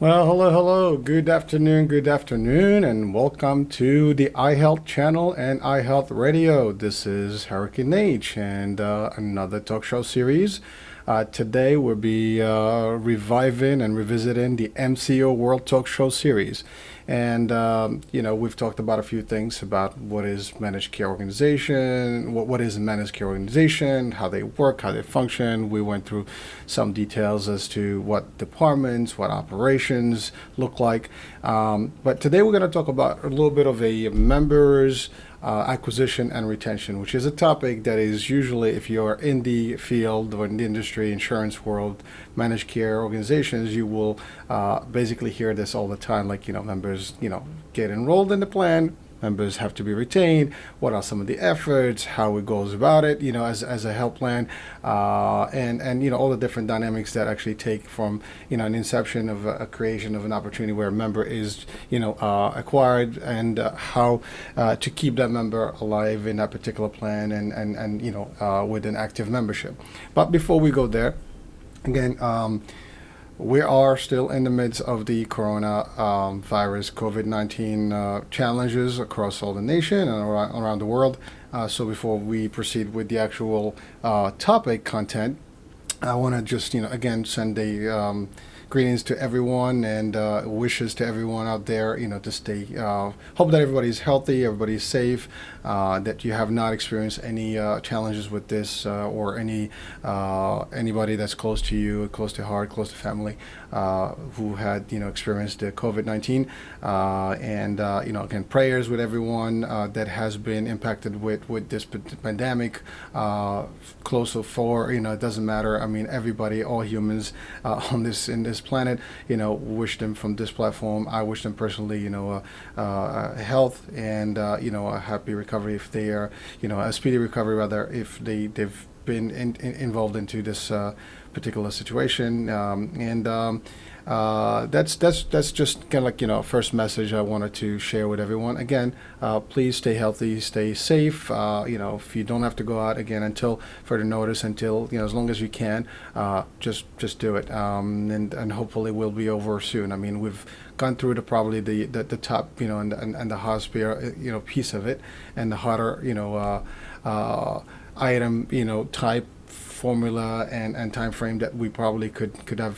Well, hello. Good afternoon, and welcome to the iHealth channel and iHealth Radio. This is Hurricane H and another talk show series. Today we'll be reviving and revisiting the MCO World Talk Show series. And, we've talked about a few things about what is managed care organization, what is a managed care organization, how they work, how they function. We went through some details as to what departments, what operations look like. But today we're going to talk about a little bit of a members acquisition and retention, which is a topic that is usually, if you're in the field or in the industry, insurance world, managed care organizations, you will basically hear this all the time. Like, members, get enrolled in the plan. Members have to be retained. What are some of the efforts? How it goes about it? As a health plan, and all the different dynamics that actually take from an inception of a creation of an opportunity where a member is acquired, and how to keep that member alive in that particular plan, and with an active membership. But before we go there, again. We are still in the midst of the corona virus COVID-19 challenges across all the nation and around the world. So before we proceed with the actual topic content, I want to just, again, send a greetings to everyone and wishes to everyone out there, to stay, hope that everybody's healthy, everybody's safe, that you have not experienced any challenges with this or anybody that's close to you, close to heart, close to family, who had, experienced the COVID-19. Again, prayers with everyone that has been impacted with this pandemic, close to four, it doesn't matter. I mean, everybody, all humans in this planet, wish them from this platform. I wish them personally, health and, a happy recovery if they are, a speedy recovery rather, if they've been involved into this particular situation. That's just kind of like, first message I wanted to share with everyone. Again, please stay healthy, stay safe. If you don't have to go out again until further notice, until as long as you can, just do it. And hopefully we'll be over soon. I mean, we've gone through probably the top, and the hospital, piece of it, and the harder, item, type, formula, and time frame that we probably could have,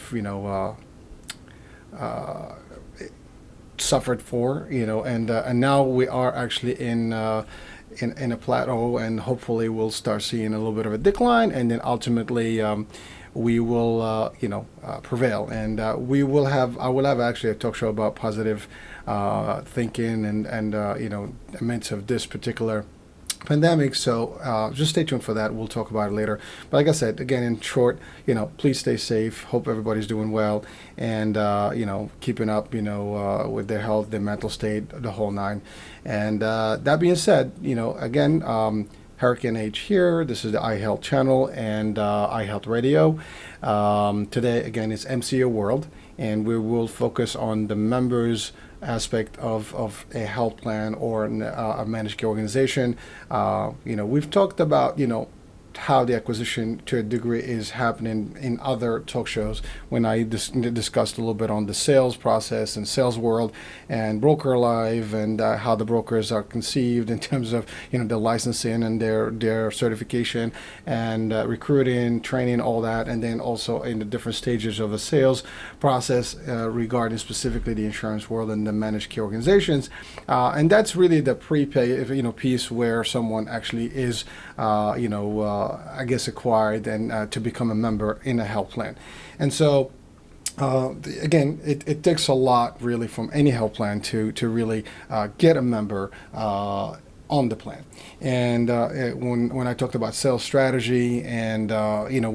suffered for, and now we are actually in a plateau, and hopefully we'll start seeing a little bit of a decline, and then ultimately we will prevail, and I will have actually a talk show about positive thinking and amidst of this particular pandemic. So just stay tuned for that. We'll talk about it later. But like I said, again, in short, please stay safe. Hope everybody's doing well, and keeping up, with their health, their mental state, the whole nine. And that being said, again, Hurricane H here. This is the iHealth channel and iHealth Radio. Today, again, is MCO World, and we will focus on the members aspect of a health plan or a managed care organization. We've talked about, how the acquisition to a degree is happening in other talk shows when I discussed a little bit on the sales process and sales world and broker live, and how the brokers are conceived in terms of the licensing and their certification and recruiting, training, all that, and then also in the different stages of the sales process regarding specifically the insurance world and the managed care organizations, and that's really the prepay piece where someone actually is I guess acquired and to become a member in a health plan. And so again, it takes a lot really from any health plan to really get a member on the plan. And when I talked about sales strategy, and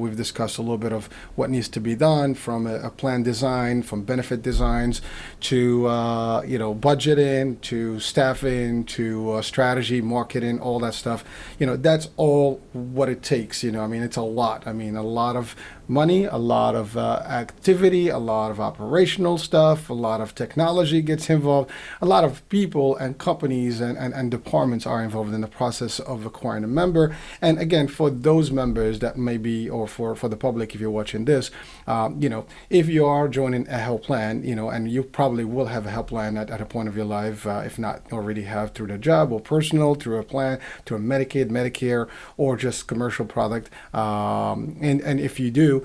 we've discussed a little bit of what needs to be done from a plan design, from benefit designs to budgeting, to staffing, to strategy, marketing, all that stuff. That's all what it takes. It's a lot. A lot of money, a lot of activity, a lot of operational stuff, a lot of technology gets involved, a lot of people and companies and departments are involved in the process of acquiring a member. And again, for those members that may be, or for the public, if you're watching this, if you are joining a health plan, and you probably will have a health plan at a point of your life, if not already have through the job or personal, through a plan, to a Medicaid, Medicare, or just commercial product. And if you do,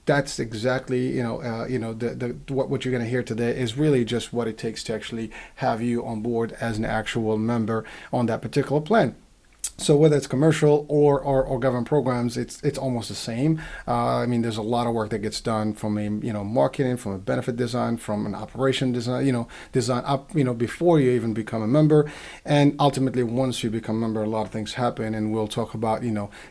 that's exactly, what you're going to hear today is really just what it takes to actually have you on board as an actual member on that particular plan. So whether it's commercial or government programs, it's almost the same. There's a lot of work that gets done from a marketing, from a benefit design, from an operation design, design up before you even become a member, and ultimately once you become a member, a lot of things happen, and we'll talk about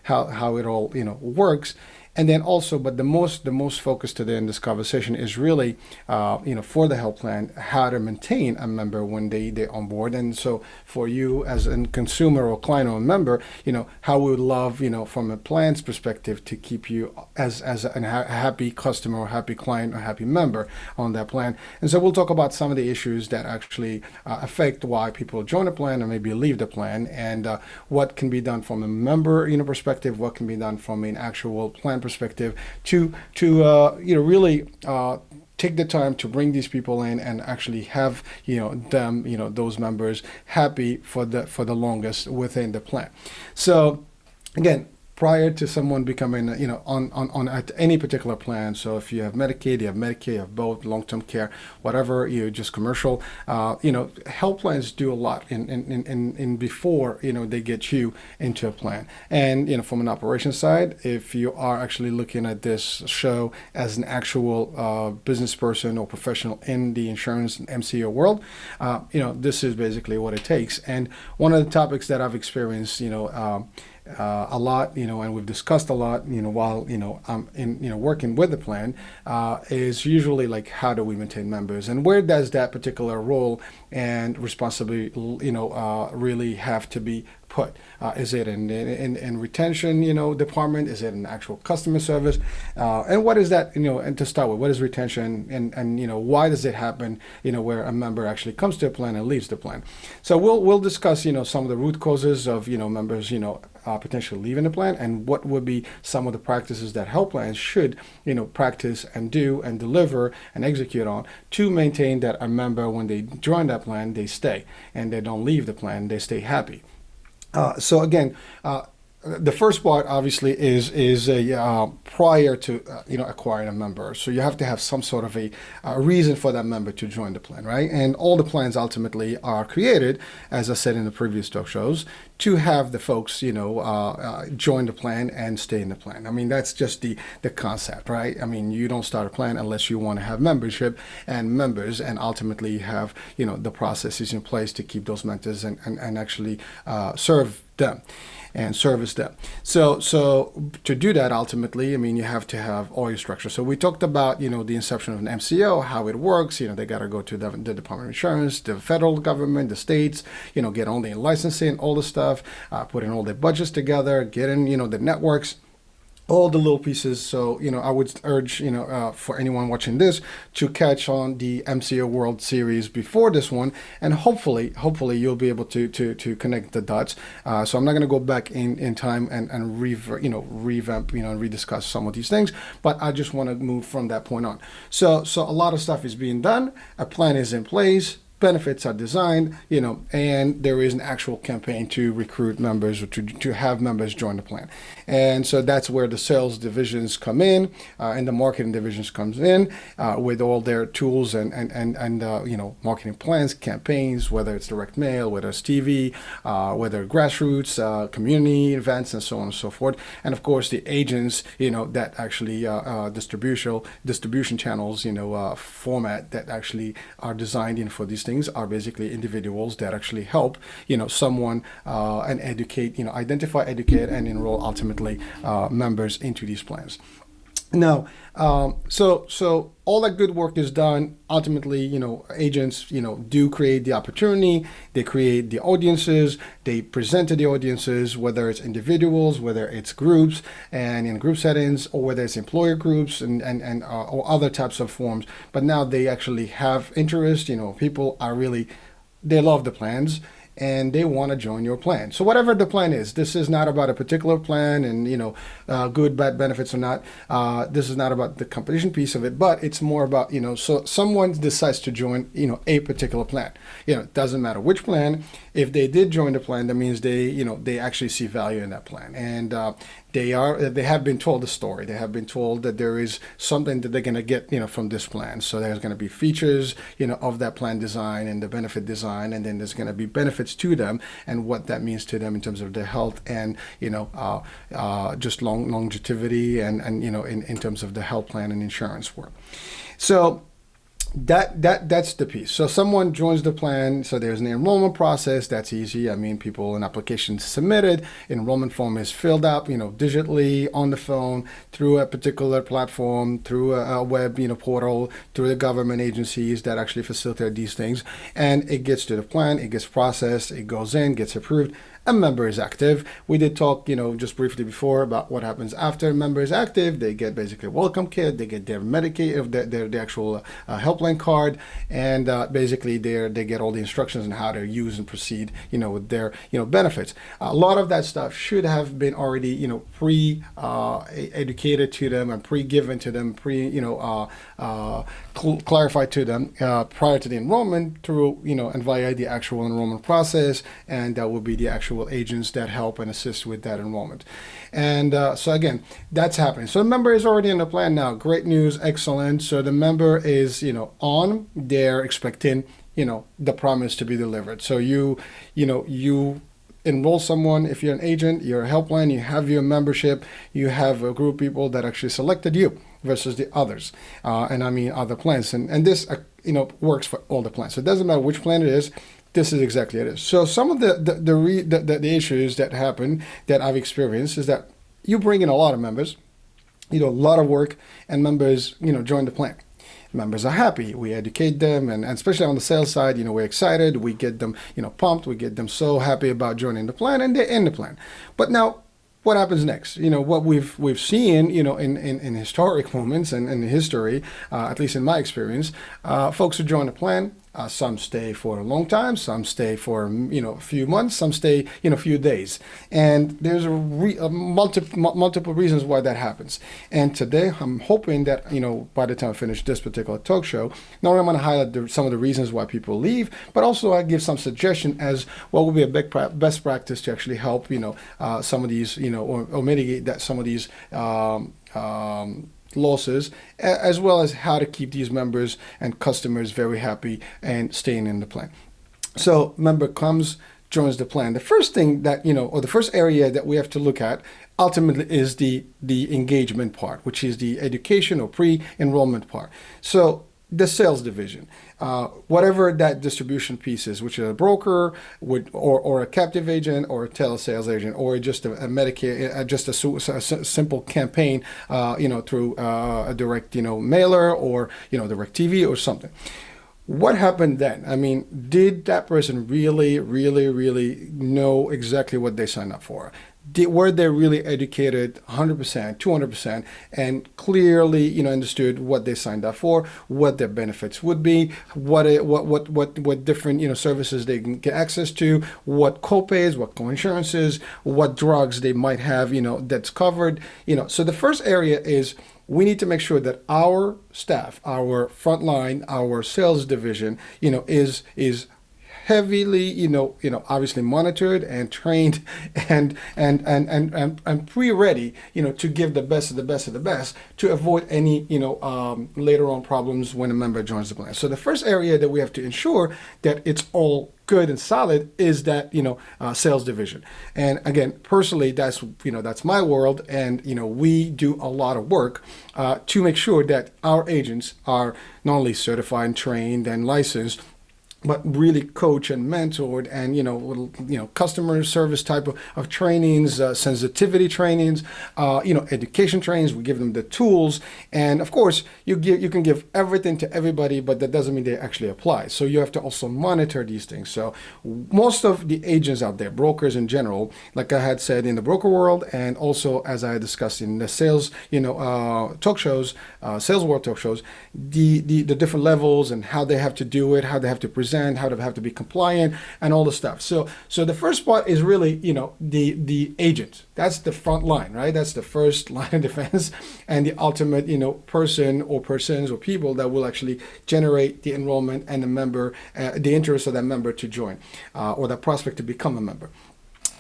how it all works. And then also, but the most focus today in this conversation is really, for the health plan, how to maintain a member when they're on board. And so for you as a consumer or client or a member, how we would love, from a plan's perspective, to keep you as a happy customer or happy client or happy member on that plan. And so we'll talk about some of the issues that actually affect why people join a plan or maybe leave the plan, and what can be done from a member, perspective, what can be done from an actual plan perspective to really take the time to bring these people in and actually have those members happy for the longest within the plan. So again, prior to someone becoming, on at any particular plan. So if you have Medicaid, you have Medicare, you have both, long-term care, whatever, just commercial, health plans do a lot in before, they get you into a plan. And, from an operations side, if you are actually looking at this show as an actual business person or professional in the insurance and MCO world, this is basically what it takes. And one of the topics that I've experienced, a lot, and we've discussed a lot, while, I'm in, working with the plan, is usually like, how do we maintain members, and where does that particular role and responsibility, really have to be put? Is it in retention, department? Is it in actual customer service? And what is that, and to start with, what is retention, and why does it happen, where a member actually comes to a plan and leaves the plan? So we'll discuss, some of the root causes of, members, potentially leaving the plan, and what would be some of the practices that health plans should, practice and do and deliver and execute on to maintain that a member, when they join that plan, they stay and they don't leave the plan, they stay happy. So again, the first part obviously is a prior to acquiring a member. So you have to have some sort of a reason for that member to join the plan, right? And all the plans ultimately are created, as I said in the previous talk shows, to have the folks join the plan and stay in the plan. That's just the concept, right? You don't start a plan unless you want to have membership and members, and ultimately have the processes in place to keep those mentors and actually serve them and service them. So to do that, ultimately, you have to have all your structure. So we talked about, the inception of an MCO, how it works. They got to go to the Department of Insurance, the federal government, the states, get all the licensing, all the stuff, putting all the budgets together, getting, the networks, all the little pieces. So, I would urge, for anyone watching this to catch on the MCO World Series before this one, and hopefully you'll be able to connect the dots. So I'm not going to go back in time and revamp, and rediscuss some of these things, but I just want to move from that point on. So a lot of stuff is being done. A plan is in place. Benefits are designed, and there is an actual campaign to recruit members or to have members join the plan. And so that's where the sales divisions come in, and the marketing divisions comes in with all their tools and marketing plans, campaigns, whether it's direct mail, whether it's TV, whether grassroots, community events, and so on and so forth. And of course, the agents, that actually distribution channels, format that actually are designed for these things are basically individuals that actually help someone and educate, identify, educate, and enroll ultimately members into these plans. Now, so all that good work is done. Ultimately, agents, do create the opportunity. They create the audiences. They present to the audiences, whether it's individuals, whether it's groups, and in group settings, or whether it's employer groups and or other types of forms. But now they actually have interest. People are really, they love the plans and they want to join your plan. So whatever the plan is, this is not about a particular plan and good, bad benefits or not. This is not about the competition piece of it, but it's more about so someone decides to join a particular plan. It doesn't matter which plan. If they did join the plan, that means they actually see value in that plan, and they have been told the story. They have been told that there is something that they're going to get from this plan. So there's going to be features of that plan design and the benefit design, and then there's going to be benefits to them and what that means to them in terms of their health and just longevity and in terms of the health plan and insurance work. So that's the piece. So someone joins the plan. So there's an enrollment process. That's easy. I mean, an application submitted, enrollment form is filled out, digitally on the phone through a particular platform, through a web, portal, through the government agencies that actually facilitate these things, and it gets to the plan. It gets processed. It goes in, gets approved. A member is active. We did talk, just briefly before about what happens after a member is active. They get basically a welcome kit. They get their Medicaid, their actual helpline card, and basically they get all the instructions on how to use and proceed, with their, benefits. A lot of that stuff should have been already, educated to them and pre-given to them, clarified to them prior to the enrollment through, and via the actual enrollment process, and that will be the actual agents that help and assist with that enrollment. And so again, that's happening. So the member is already in the plan now. Great news, excellent. So the member is, on, they're expecting, the promise to be delivered. So you enroll someone. If you're an agent, you're a helpline, you have your membership, you have a group of people that actually selected you versus the others. And I mean other plans. And this, works for all the plans. So it doesn't matter which plan it is. This is exactly it is. So some of the issues that happen that I've experienced is that you bring in a lot of members, a lot of work, and members, join the plan. Members are happy. We educate them, and especially on the sales side, we're excited. We get them, pumped. We get them so happy about joining the plan, and they're in the plan. But now, what happens next? What we've seen, in historic moments and in history, at least in my experience, folks who join the plan. Some stay for a long time, some stay for a few months, some stay a few days, and there's multiple reasons why that happens. And today I'm hoping that by the time I finish this particular talk show, not only I'm going to highlight some of the reasons why people leave, but also I give some suggestion as what would be a best practice to actually help some of these or mitigate that some of these losses, as well as how to keep these members and customers very happy and staying in the plan. So member comes, joins the plan. The first thing that, or the first area that we have to look at ultimately is the engagement part, which is the education or pre-enrollment part. So the sales division, whatever that distribution piece is, which is a broker or a captive agent or a telesales agent or just a Medicare, just a simple campaign, through a direct, mailer or, direct TV or something. What happened then? I mean, did that person really, really, really know exactly what they signed up for? Were they really educated 100%, 200%, and clearly, understood what they signed up for, what their benefits would be, what different, services they can get access to, what copays, what coinsurances, what drugs they might have, that's covered, So the first area is we need to make sure that our staff, our frontline, our sales division, is heavily, obviously monitored and trained and pre-ready, to give the best of the best of the best to avoid any, later on problems when a member joins the plan. So the first area that we have to ensure that it's all good and solid is that, sales division. And again, personally, that's my world. And, we do a lot of work to make sure that our agents are not only certified and trained and licensed, but really coach and mentored, and customer service type of trainings, sensitivity trainings, education trainings. We give them the tools, and of course you can give everything to everybody, but that doesn't mean they actually apply. So you have to also monitor these things. So most of the agents out there, brokers in general, like I had said in the broker world, and also as I discussed in the sales talk shows, sales world talk shows, the different levels and how they have to do it, how they have to present, how they have to be compliant, and all the stuff. So the first part is really, the agent. That's the front line, right? That's the first line of defense, and the ultimate, person or persons or people that will actually generate the enrollment and the member, the interest of that member to join, or that prospect to become a member.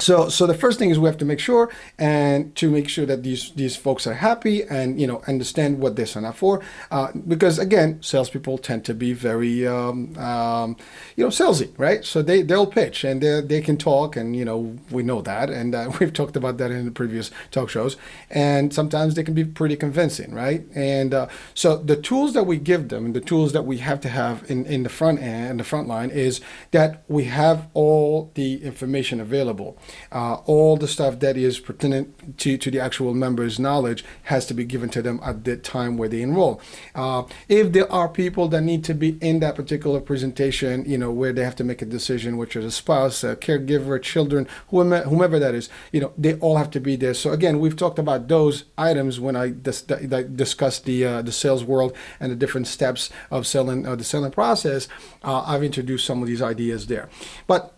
So the first thing is we have to make sure that these folks are happy and understand what they sign up for, because again, salespeople tend to be very salesy, right? So they'll pitch and they can talk, and we know that, and we've talked about that in the previous talk shows, and sometimes they can be pretty convincing, right? And so the tools that we give them, and the tools that we have to have in the front end, the front line, is that we have all the information available. All the stuff that is pertinent to the actual member's knowledge has to be given to them at the time where they enroll. If there are people that need to be in that particular presentation, where they have to make a decision, which is a spouse, a caregiver, children, whomever that is, they all have to be there. So again, we've talked about those items when I discussed the sales world and the different steps of selling, the selling process. I've introduced some of these ideas there, but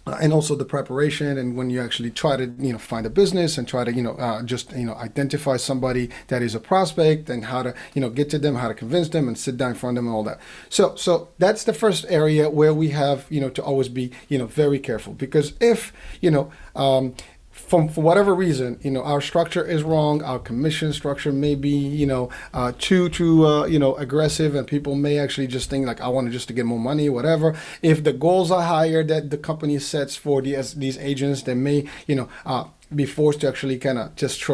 and also the preparation, and when you actually try to find a business and try to identify somebody that is a prospect, and how to get to them, how to convince them and sit down in front of them and all that. So that's the first area where we have to always be very careful, because if for whatever reason, our structure is wrong, our commission structure may be, too aggressive, and people may actually just think like, I want to get more money, whatever. If the goals are higher that the company sets for these agents, they may, be forced to actually kind of just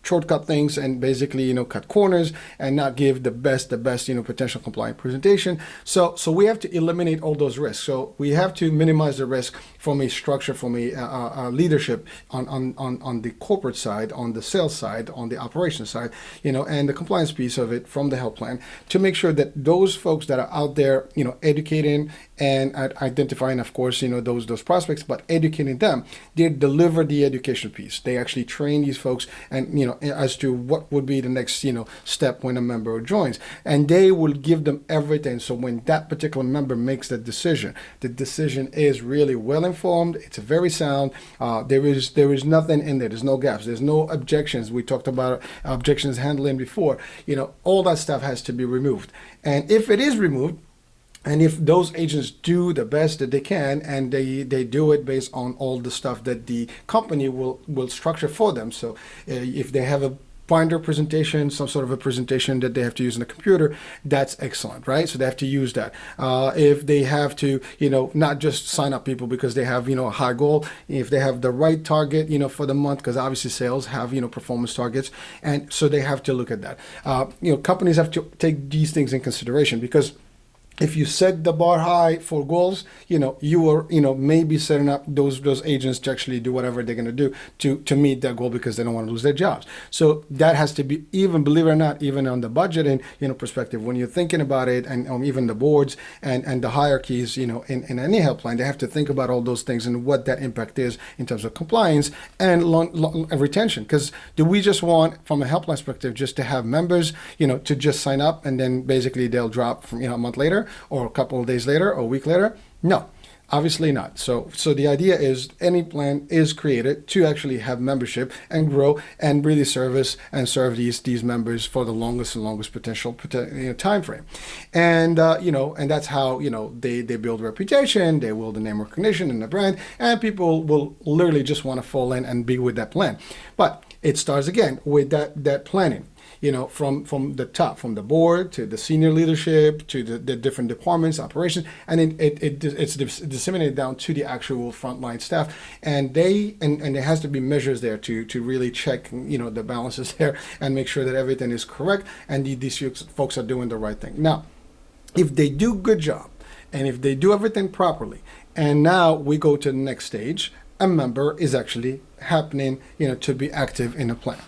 shortcut things and basically cut corners and not give the best potential compliant presentation. So we have to eliminate all those risks. So we have to minimize the risk from a structure, from a leadership on the corporate side, on the sales side, on the operations side, and the compliance piece of it from the health plan, to make sure that those folks that are out there educating and identifying, of course, those prospects, but educating them, they deliver the education piece. They actually train these folks, and as to what would be the next step when a member joins, and they will give them everything. So when that particular member makes the decision is really well informed. It's very sound. There is nothing in there. There's no gaps. There's no objections. We talked about objections handling before. All that stuff has to be removed, and if it is removed, and if those agents do the best that they can, and they do it based on all the stuff that the company will structure for them. So if they have a binder presentation, some sort of a presentation that they have to use on the computer, that's excellent, right? So they have to use that. If they have to, not just sign up people because they have, a high goal, if they have the right target, for the month, because obviously sales have, performance targets. And so they have to look at that. Companies have to take these things in consideration, because if you set the bar high for goals, you are, maybe setting up those agents to actually do whatever they're going to do to meet that goal, because they don't want to lose their jobs. So that has to be, even, believe it or not, even on the budgeting, perspective, when you're thinking about it, and even the boards and the hierarchies, in any health plan, they have to think about all those things and what that impact is in terms of compliance and retention. Because do we just want, from a health plan perspective, just to have members, to just sign up and then basically they'll drop from, a month later, or a couple of days later, or a week later? No, obviously not. So the idea is any plan is created to actually have membership and grow and really serve these members for the longest potential time frame. And and that's how they build reputation, they build the name recognition and the brand, and people will literally just want to fall in and be with that plan. But it starts again with that planning. From the top, from the board to the senior leadership to the different departments, operations, and it's disseminated down to the actual frontline staff, and there has to be measures there to really check the balances there and make sure that everything is correct and these folks are doing the right thing. Now, if they do a good job, And if they do everything properly, and now we go to the next stage, a member is actually happening, to be active in the plan.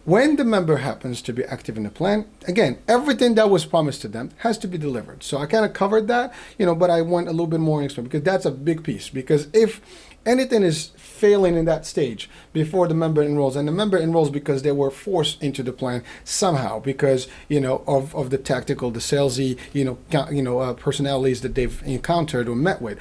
When the member happens to be active in the plan, again, everything that was promised to them has to be delivered. So I kind of covered that, but I went a little bit more into it because that's a big piece. Because if anything is failing in that stage before the member enrolls, and the member enrolls because they were forced into the plan somehow because of the tactical, the salesy personalities that they've encountered or met with,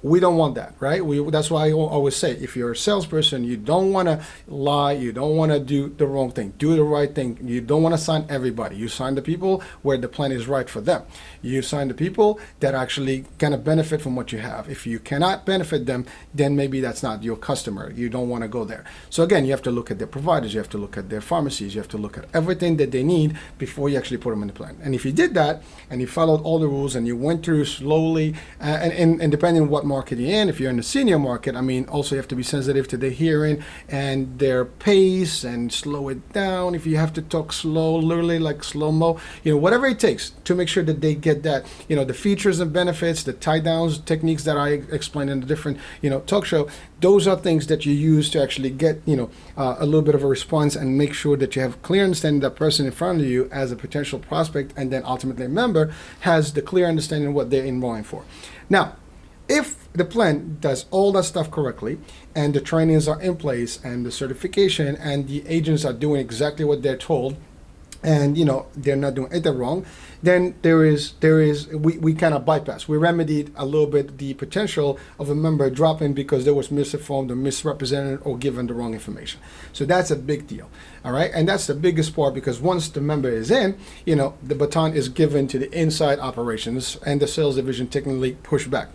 we don't want that, right? That's why I always say, if you're a salesperson, you don't want to lie, you don't want to do the wrong thing, do the right thing. You don't want to sign everybody. You sign the people where the plan is right for them. You sign the people that actually kind of benefit from what you have. If you cannot benefit them, then maybe that's not your customer. You don't want to go there. So again, you have to look at their providers, you have to look at their pharmacies, you have to look at everything that they need before you actually put them in the plan. And if you did that and you followed all the rules and you went through slowly, and depending on what market you're in, if you're in the senior market, also you have to be sensitive to their hearing and their pace and slow it down. If you have to talk slow, literally like slow-mo, whatever it takes to make sure that they get that, the features and benefits, the tie downs techniques that I explained in the different, talk show. Those are things that you use to actually get, a little bit of a response and make sure that you have clear understanding that person in front of you as a potential prospect, and then ultimately a member has the clear understanding of what they're enrolling for. Now, if the plan does all that stuff correctly and the trainings are in place and the certification and the agents are doing exactly what they're told, and they're not doing anything wrong, then we kind of bypass. We remedied a little bit the potential of a member dropping because they was misinformed or misrepresented or given the wrong information. So that's a big deal. All right, and that's the biggest part, because once the member is in, the baton is given to the inside operations, and the sales division technically push back.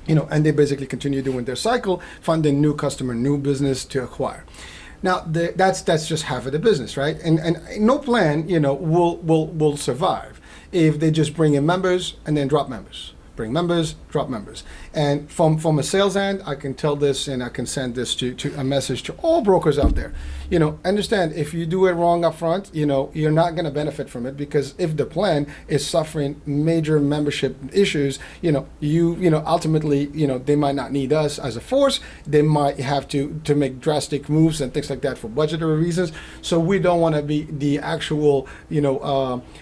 And they basically continue doing their cycle, finding new customer, new business to acquire. Now, that's just half of the business, right? And no plan, will survive if they just bring in members and then drop members. Bring members, drop members. And from a sales end, I can tell this, and I can send this to a message to all brokers out there. Understand, if you do it wrong up front, you're not going to benefit from it, because if the plan is suffering major membership issues, ultimately, they might not need us as a force. They might have to make drastic moves and things like that for budgetary reasons. So we don't want to be the actual,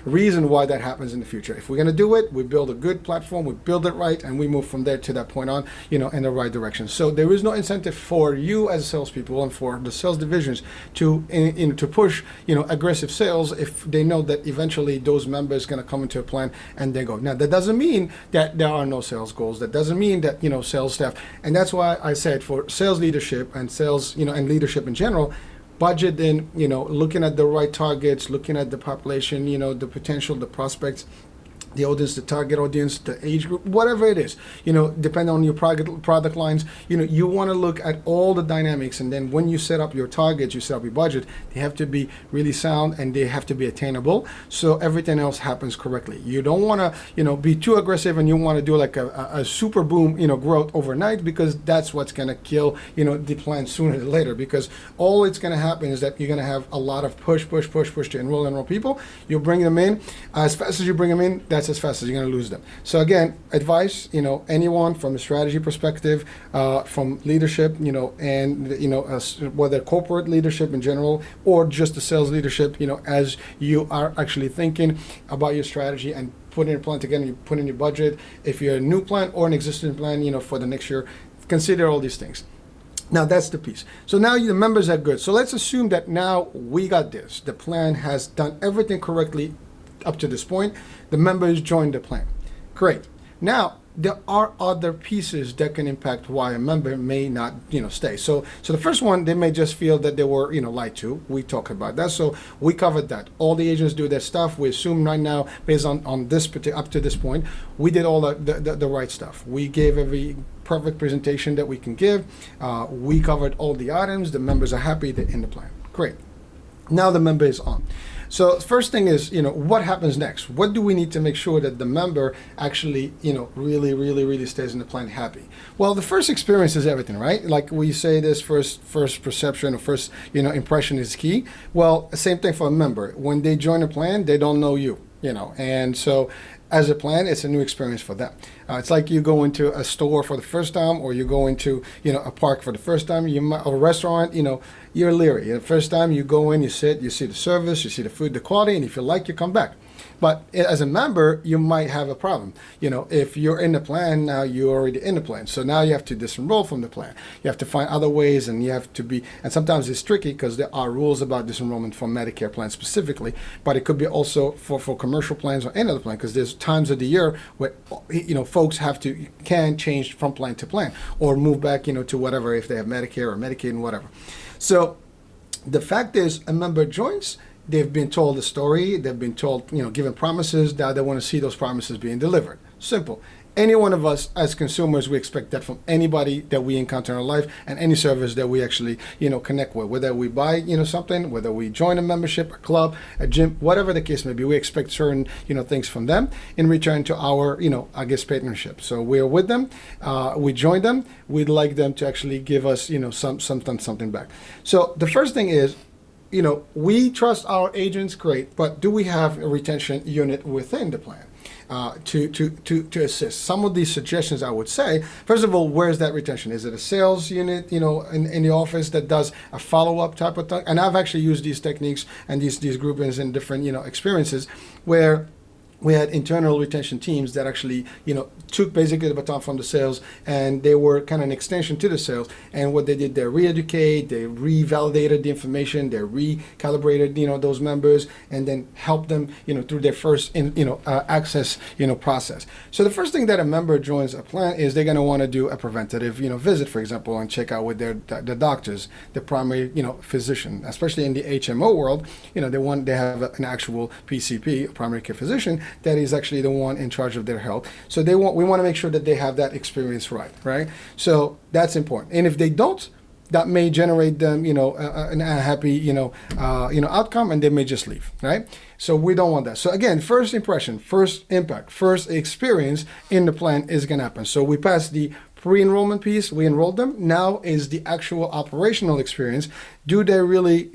reason why that happens in the future. If we're going to do it, we build a good platform, we build it right, and we move from there to that point on, in the right direction. So there is no incentive for you as salespeople and for the sales divisions to push, aggressive sales if they know that eventually those members going to come into a plan and they go. Now, that doesn't mean that there are no sales goals. That doesn't mean that, sales staff. And that's why I said, for sales leadership and sales, and leadership in general, budget in, looking at the right targets, looking at the population, the potential, the prospects, the audience, the target audience, the age group, whatever it is, depending on your product lines, you want to look at all the dynamics. And then when you set up your targets, you set up your budget, they have to be really sound and they have to be attainable. So everything else happens correctly. You don't want to, be too aggressive and you want to do like a super boom, growth overnight, because that's what's going to kill, the plan sooner or later, because all it's going to happen is that you're going to have a lot of push to enroll people. You'll bring them in. As fast as you bring them in, that's as fast as you're going to lose them. So again, advice, anyone from a strategy perspective, from leadership, and whether corporate leadership in general or just the sales leadership, as you are actually thinking about your strategy and putting your plan together, you put in your budget. If you're a new plan or an existing plan, for the next year, consider all these things. Now, that's the piece. So now the members are good. So let's assume that now we got this. The plan has done everything correctly up to this point. The members joined the plan. Great. Now, there are other pieces that can impact why a member may not, stay. So the first one, they may just feel that they were, lied to. We talked about that. So we covered that. All the agents do their stuff. We assume right now, based on this up to this point, we did all the right stuff. We gave every perfect presentation that we can give. We covered all the items. The members are happy. They're in the plan. Great. Now the member is on. So first thing is, what happens next? What do we need to make sure that the member actually, really stays in the plan happy? Well, the first experience is everything, right? Like we say, this first perception or first, impression is key. Well, same thing for a member. When they join a plan, they don't know you. And so as a plan, it's a new experience for them. It's like you go into a store for the first time, or you go into, a park for the first time, or a restaurant, you're leery. The first time you go in, you sit, you see the service, you see the food, the quality, and if you like, you come back. But as a member, you might have a problem. If you're in the plan, now you're already in the plan. So now you have to disenroll from the plan. You have to find other ways, and you have to and sometimes it's tricky because there are rules about disenrollment for Medicare plans specifically, but it could be also for commercial plans or any other plan, because there's times of the year where, folks can change from plan to plan or move back, to whatever, if they have Medicare or Medicaid and whatever. So the fact is, a member joins. They've been told the story. They've been told, given promises that they want to see those promises being delivered. Simple. Any one of us as consumers, we expect that from anybody that we encounter in our life, and any service that we actually, connect with. Whether we buy, something, whether we join a membership, a club, a gym, whatever the case may be, we expect certain, things from them in return to our, patronship. So we're with them. We join them. We'd like them to actually give us, something back. So the first thing is, we trust our agents, great, but do we have a retention unit within the plan to assist? Some of these suggestions, I would say, first of all, where's that retention? Is it a sales unit, in the office that does a follow-up type of thing? And I've actually used these techniques and these groupings in different, experiences where we had internal retention teams that actually, took basically the baton from the sales, and they were kind of an extension to the sales. And what they did, they re-educate, they revalidated the information, they recalibrated, those members, and then helped them, through their first, access, process. So the first thing that a member joins a plan is they're going to want to do a preventative, visit, for example, and check out with the doctors, the primary, physician, especially in the HMO world. They have an actual PCP, a primary care physician, that is actually the one in charge of their health. So we want to make sure that they have that experience right? So that's important. And if they don't, that may generate them, an unhappy, outcome, and they may just leave, right? So we don't want that. So again, first impression, first impact, first experience in the plan is going to happen. So we passed the pre-enrollment piece, we enrolled them. Now is the actual operational experience. Do they really,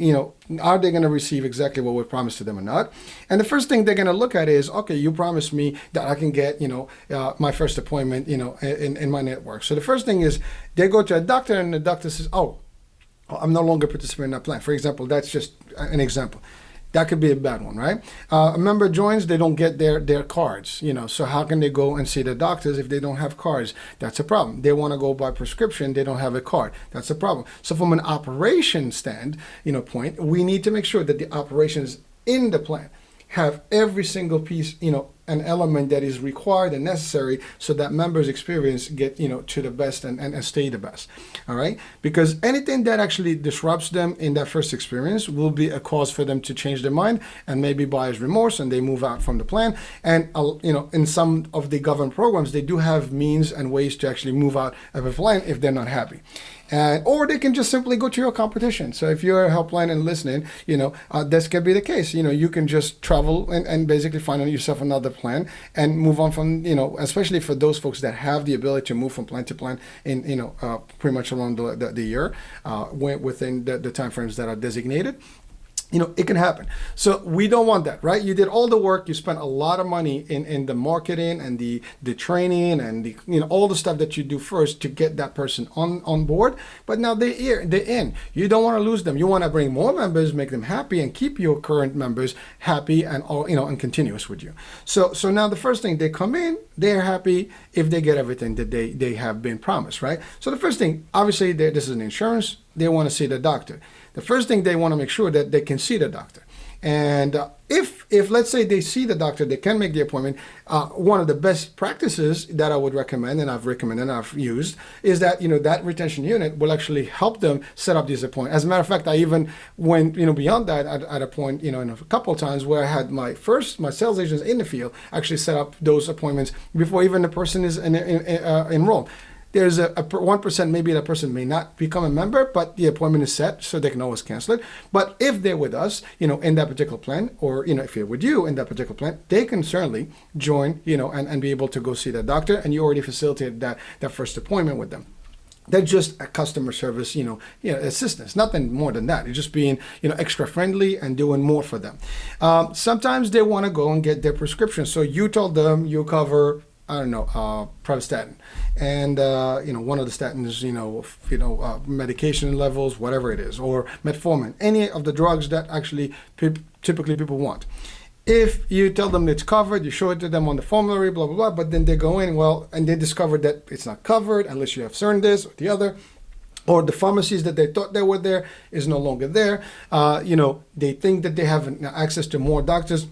are they going to receive exactly what we promised to them or not? And the first thing they're going to look at is, okay, you promised me that I can get, my first appointment, in my network. So the first thing is they go to a doctor, and the doctor says, oh, I'm no longer participating in that plan. For example, that's just an example. That could be a bad one, right? A member joins, they don't get their cards, so how can they go and see the doctors if they don't have cards? That's a problem. They want to go by prescription, they don't have a card. That's a problem. So from an operation point, we need to make sure that the operations in the plan have every single piece, an element that is required and necessary so that members' experience get, to the best and stay the best. All right? Because anything that actually disrupts them in that first experience will be a cause for them to change their mind and maybe buyer's remorse, and they move out from the plan. And, in some of the government programs, they do have means and ways to actually move out of a plan if they're not happy. Or they can just simply go to your competition. So if you're a helpline and listening, this could be the case. You can just travel and basically find yourself another plan and move on from, especially for those folks that have the ability to move from plan to plan in, pretty much around the year, within the timeframes that are designated. It can happen. So we don't want that, right? You did all the work, you spent a lot of money in the marketing and the training and the all the stuff that you do first to get that person on board. But now they're in. You don't want to lose them. You want to bring more members, make them happy, and keep your current members happy and and continuous with you. So now the first thing, they come in, they're happy if they get everything that they have been promised, right? So the first thing, obviously, this is an insurance. They want to see the doctor. The first thing, they want to make sure that they can see the doctor. And if let's say they see the doctor, they can make the appointment. One of the best practices that I would recommend, and I've recommended and I've used, is that that retention unit will actually help them set up these appointments. As a matter of fact, I even went beyond that at a point in a couple of times where I had my sales agents in the field actually set up those appointments before even the person is enrolled. There's a 1% maybe that person may not become a member, but the appointment is set, so they can always cancel it. But if they're with us, in that particular plan, or, if they're with you in that particular plan, they can certainly join, and be able to go see the doctor, and you already facilitated that first appointment with them. They're just a customer service, assistance. Nothing more than that. You're just being, extra friendly and doing more for them. Sometimes they want to go and get their prescription. So you told them you cover, I don't know, Pravastatin, and one of the statins, medication levels, whatever it is, or metformin, any of the drugs that actually typically people want. If you tell them it's covered, you show it to them on the formulary, blah, blah, blah, but then they go in, and they discover that it's not covered unless you have certain this or the other, or the pharmacies that they thought they were there is no longer there. They think that they have access to more doctors,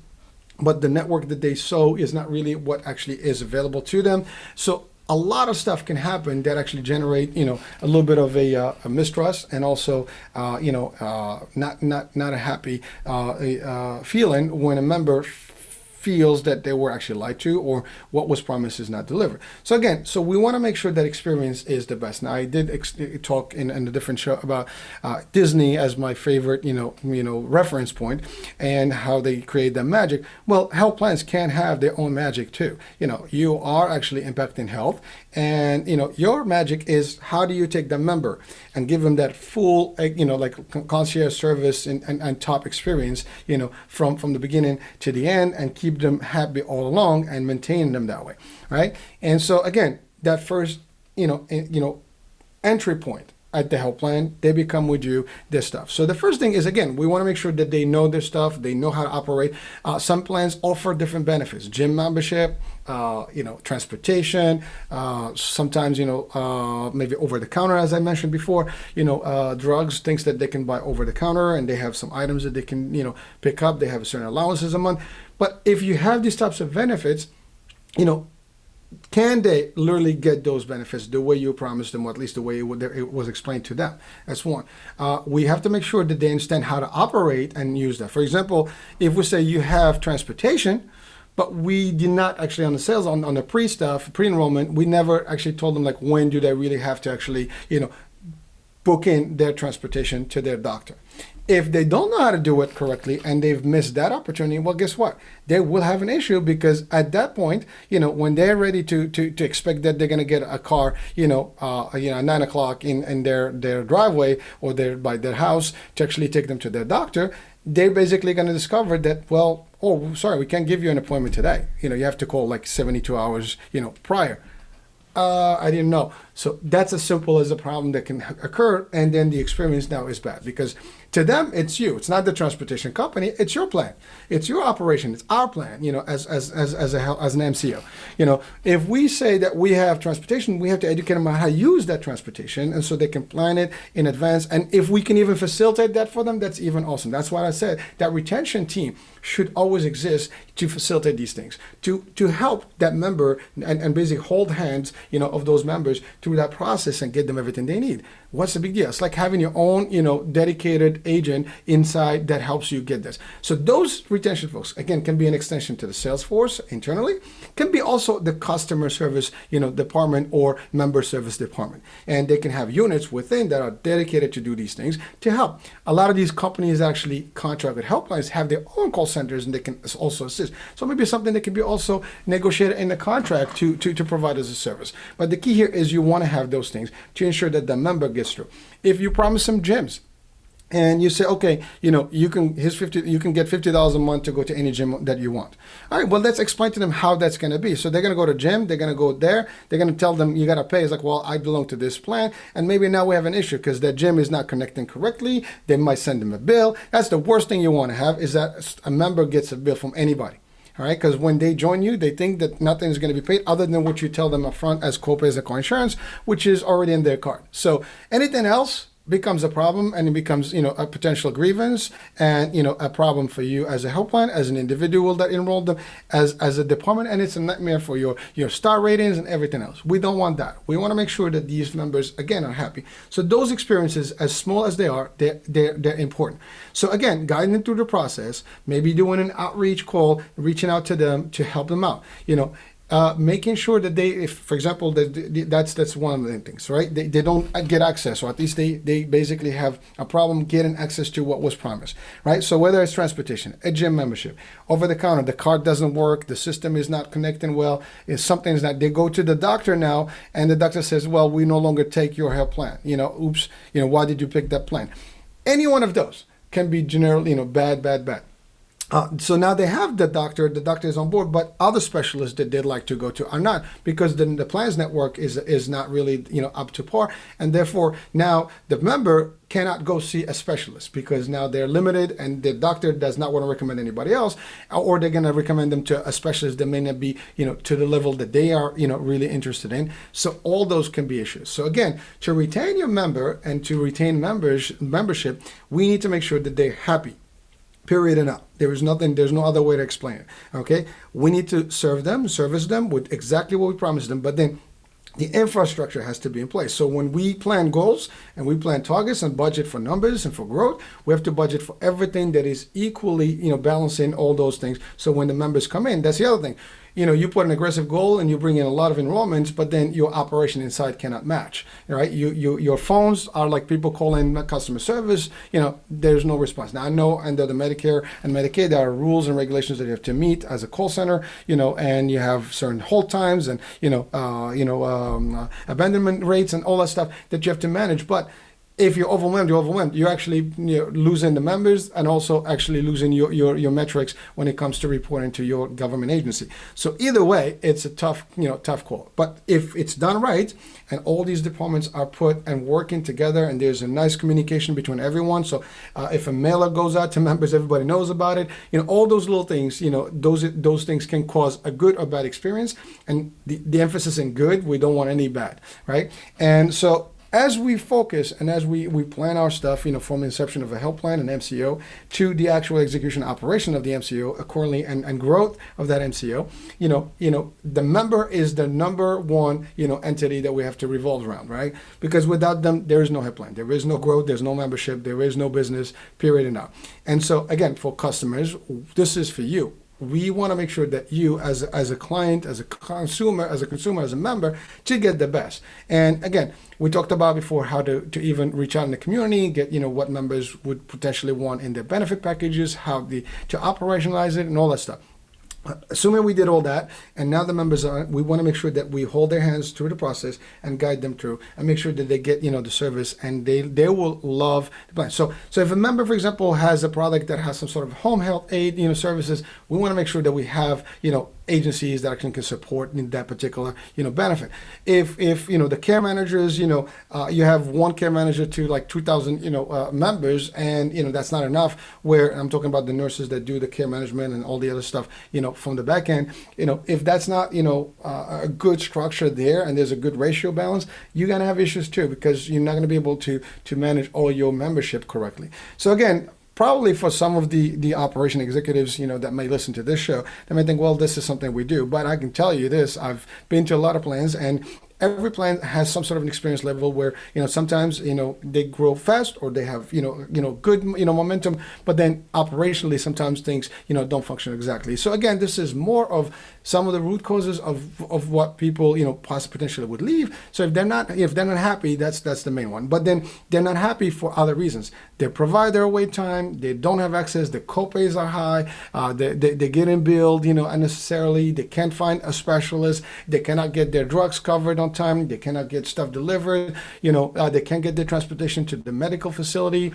but the network that they saw is not really what actually is available to them. So a lot of stuff can happen that actually generate, a little bit of a mistrust, and also, not a happy feeling when a member feels that they were actually lied to, or what was promised is not delivered. So again, we want to make sure that experience is the best. Now, I did talk in a different show about Disney as my favorite, reference point, and how they create that magic. Well, health plans can have their own magic too. You are actually impacting health, and your magic is, how do you take the member and give them that full, like concierge service and top experience, from the beginning to the end, and keep them happy all along and maintain them that way, right? And so again, that first, entry point at the health plan, they become with you their stuff. So the first thing is, again, we want to make sure that they know their stuff, they know how to operate. Some plans offer different benefits: gym membership, transportation, sometimes, maybe over the counter, as I mentioned before, drugs, things that they can buy over the counter, and they have some items that they can, pick up. They have certain allowances a month. But if you have these types of benefits, can they literally get those benefits the way you promised them, or at least the way it was explained to them? That's one. We have to make sure that they understand how to operate and use that. For example, if we say you have transportation, but we did not actually, on the sales, on the pre-enrollment, we never actually told them, like, when do they really have to actually, book in their transportation to their doctor. If they don't know how to do it correctly and they've missed that opportunity, well, guess what? They will have an issue, because at that point, when they're ready to expect that they're going to get a car, 9 o'clock in their driveway, or by their house, to actually take them to their doctor, they're basically going to discover that, well, oh, sorry, we can't give you an appointment today. You have to call like 72 hours, prior. I didn't know. So that's as simple as a problem that can occur, and then the experience now is bad, because to them, it's you. It's not the transportation company. It's your plan. It's your operation. It's our plan. As an MCO. If we say that we have transportation, we have to educate them on how to use that transportation, and so they can plan it in advance. And if we can even facilitate that for them, that's even awesome. That's why I said that retention team should always exist to facilitate these things, to help that member and basically hold hands, of those members through that process and get them everything they need. What's the big deal? It's like having your own, dedicated agent inside that helps you get this. So those retention folks, again, can be an extension to the sales force internally, can be also the customer service, department, or member service department. And they can have units within that are dedicated to do these things to help. A lot of these companies actually contract with helplines, have their own call centers, and they can also assist. So maybe something that can be also negotiated in the contract to provide as a service. But the key here is you want to have those things to ensure that the member gets through. If you promise some gyms, and you say, okay, you can get $50 a month to go to any gym that you want. All right, well, let's explain to them how that's going to be. So they're going to go to gym, they're going to go there, they're going to tell them you got to pay. It's like, well, I belong to this plan, and maybe now we have an issue because that gym is not connecting correctly. They might send them a bill. That's the worst thing you want to have, is that a member gets a bill from anybody. All right, because when they join you, they think that nothing is going to be paid other than what you tell them up front as copays and co-insurance, which is already in their card. So anything else becomes a problem, and it becomes, a potential grievance, and, a problem for you as a health plan, as an individual that enrolled them, as a department, and it's a nightmare for your star ratings and everything else. We don't want that. We want to make sure that these members, again, are happy. So those experiences, as small as they are, they're important. So again, guiding them through the process, maybe doing an outreach call, reaching out to them to help them out. making sure that they, if for example, that's one of the things, right? They don't get access, or at least they basically have a problem getting access to what was promised, right? So whether it's transportation, a gym membership, over the counter, the card doesn't work, the system is not connecting well, is something's not. They go to the doctor now, and the doctor says, well, we no longer take your health plan. Oops, why did you pick that plan? Any one of those can be generally, bad. So now they have the doctor is on board, but other specialists that they'd like to go to are not, because the plans network is not really, up to par. And therefore now the member cannot go see a specialist because now they're limited and the doctor does not want to recommend anybody else, or they're going to recommend them to a specialist that may not be, to the level that they are, really interested in. So all those can be issues. So again, to retain your member and to retain membership, we need to make sure that they're happy. Period and out. There's no other way to explain it. Okay? We need to service them with exactly what we promised them, but then the infrastructure has to be in place. So when we plan goals and we plan targets and budget for numbers and for growth, we have to budget for everything that is equally, balancing all those things. So when the members come in, that's the other thing. You put an aggressive goal and you bring in a lot of enrollments, but then your operation inside cannot match, right? Your phones are like people calling customer service, there's no response. Now I know under the Medicare and Medicaid, there are rules and regulations that you have to meet as a call center, and you have certain hold times and, abandonment rates and all that stuff that you have to manage. But if you're overwhelmed. You're actually losing the members and also actually losing your metrics when it comes to reporting to your government agency. So either way, it's a tough call. But if it's done right and all these departments are put and working together and there's a nice communication between everyone. So if a mailer goes out to members, everybody knows about it. All those little things, those things can cause a good or bad experience. And the emphasis in good, we don't want any bad, right? And so as we focus and as we plan our stuff, from the inception of a health plan and MCO to the actual execution operation of the MCO accordingly and growth of that MCO, the member is the number one, entity that we have to revolve around, right? Because without them, there is no health plan. There is no growth. There's no membership. There is no business, period and out. And so again, for customers, this is for you. We want to make sure that you as a client, as a consumer, as a member, to get the best. And again, we talked about before how to even reach out in the community, get, what members would potentially want in their benefit packages, to operationalize it and all that stuff. Assuming we did all that, and now the members we want to make sure that we hold their hands through the process and guide them through and make sure that they get, the service and they will love the plan. So if a member, for example, has a product that has some sort of home health aid, services, we want to make sure that we have, agencies that can support that particular, benefit. If the care managers, you have one care manager to like 2,000, members, and that's not enough. Where I'm talking about the nurses that do the care management and all the other stuff, from the back end, if that's not, a good structure there and there's a good ratio balance, you're gonna have issues too, because you're not gonna be able to manage all your membership correctly. So again, probably for some of the operation executives, that may listen to this show, they may think, well, this is something we do. But I can tell you this, I've been to a lot of plans, and every plan has some sort of an experience level where, sometimes, they grow fast or they have, good, momentum, but then operationally, sometimes things, don't function exactly. So again, this is more of some of the root causes of what people, potentially would leave. So if they're not happy, that's the main one. But then they're not happy for other reasons. They provide their wait time, they don't have access, the copays are high, they get in billed, unnecessarily, they can't find a specialist, they cannot get their drugs covered on time, they cannot get stuff delivered, they can't get their transportation to the medical facility,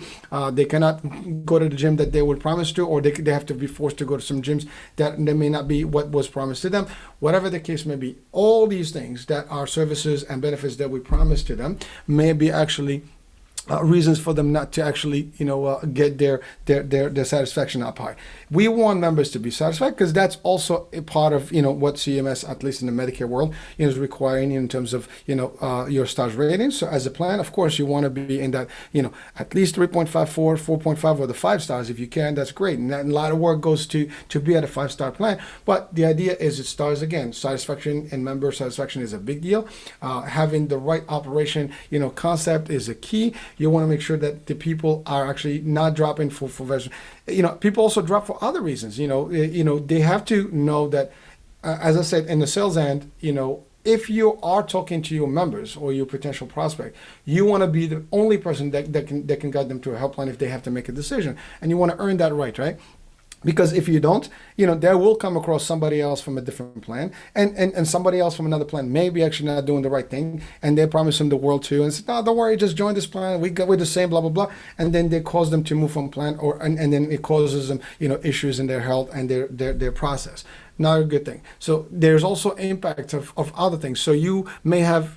they cannot go to the gym that they were promised to, or they have to be forced to go to some gyms that may not be what was promised to them. Whatever the case may be, all these things that are services and benefits that we promised to them may be actually reasons for them not to actually, get their satisfaction up high. We want members to be satisfied because that's also a part of, what CMS, at least in the Medicare world, is requiring in terms of, your stars ratings. So as a plan, of course, you want to be in that, at least 3.54, 4.5, or the 5 stars if you can. That's great. And a lot of work goes to be at a 5-star plan. But the idea is it stars again. Satisfaction and member satisfaction is a big deal. Having the right operation, concept is a key. You want to make sure that the people are actually not dropping for people also drop for other reasons. They have to know that as I said, in the sales end, if you are talking to your members or your potential prospect, you want to be the only person that can guide them to a helpline if they have to make a decision, and you want to earn that right? Because if you don't, they will come across somebody else from a different plan, and somebody else from another plan may be actually not doing the right thing, and they promise them the world too, and say, no, don't worry, just join this plan. We're the same, blah blah blah, and then they cause them to move from plan, and then it causes them, issues in their health and their process. Not a good thing. So there's also impact of other things. So you may have,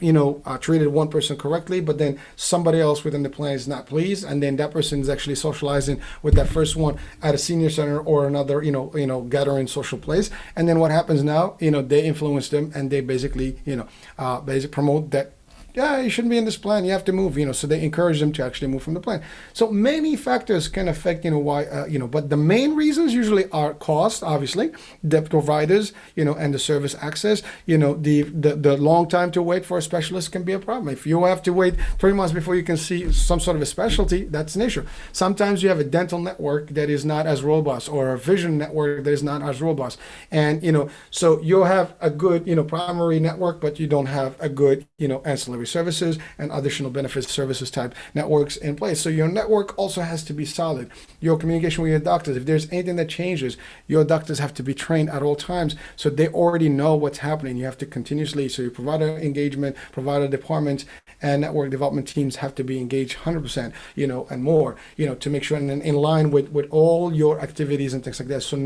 treated one person correctly, but then somebody else within the plan is not pleased, and then that person is actually socializing with that first one at a senior center or another, gathering social place. And then what happens now? They influence them, and they basically, basically promote that. Yeah, you shouldn't be in this plan. You have to move, so they encourage them to actually move from the plan. So many factors can affect, why, but the main reasons usually are cost, obviously, the providers, and the service access. The long time to wait for a specialist can be a problem. If you have to wait 3 months before you can see some sort of a specialty, that's an issue. Sometimes you have a dental network that is not as robust, or a vision network that is not as robust. And, so you'll have a good, primary network, but you don't have a good, ancillary services and additional benefits services type networks in place. So your network also has to be solid. Your communication with your doctors, if there's anything that changes, your doctors have to be trained at all times, so they already know what's happening. You have to continuously, so your provider engagement, provider departments, and network development teams have to be engaged 100%, and more, to make sure and in line with all your activities and things like that. So